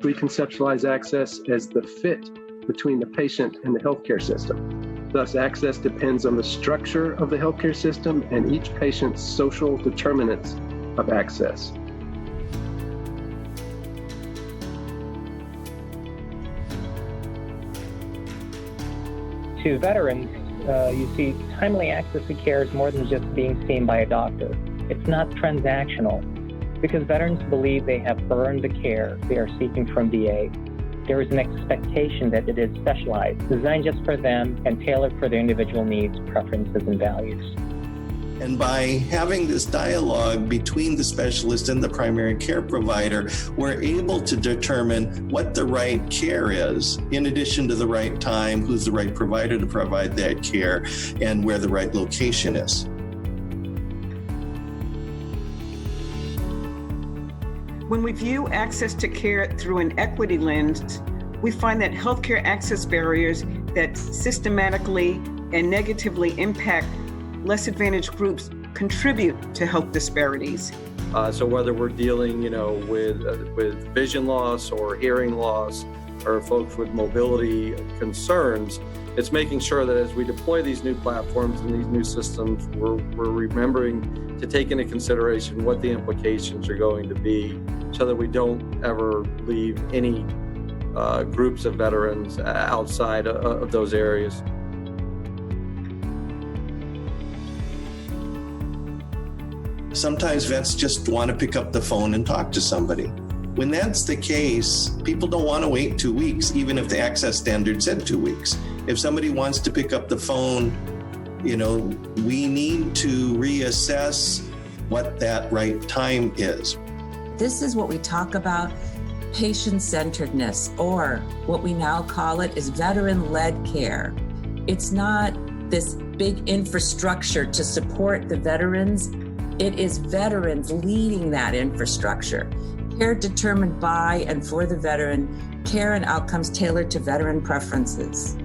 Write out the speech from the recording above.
we conceptualize access as the fit between the patient and the healthcare system. Thus, access depends on the structure of the healthcare system and each patient's social determinants of access. To veterans, you see, timely access to care is more than just being seen by a doctor. It's not transactional, because veterans believe they have earned the care they are seeking from VA. There is an expectation that it is specialized, designed just for them, and tailored for their individual needs, preferences, and values. And by having this dialogue between the specialist and the primary care provider, we're able to determine what the right care is, in addition to the right time, who's the right provider to provide that care, and where the right location is. When we view access to care through an equity lens, we find that healthcare access barriers that systematically and negatively impact less advantaged groups contribute to health disparities. So whether we're dealing, with vision loss or hearing loss, or folks with mobility concerns, it's making sure that as we deploy these new platforms and these new systems, we're remembering to take into consideration what the implications are going to be, so that we don't ever leave any groups of veterans outside of those areas. Sometimes vets just want to pick up the phone and talk to somebody. When that's the case, people don't want to wait 2 weeks, even if the access standard said 2 weeks. If somebody wants to pick up the phone, we need to reassess what that right time is. This is what we talk about, patient-centeredness, or what we now call it is veteran-led care. It's not this big infrastructure to support the veterans. It is veterans leading that infrastructure. Care determined by and for the veteran, care and outcomes tailored to veteran preferences.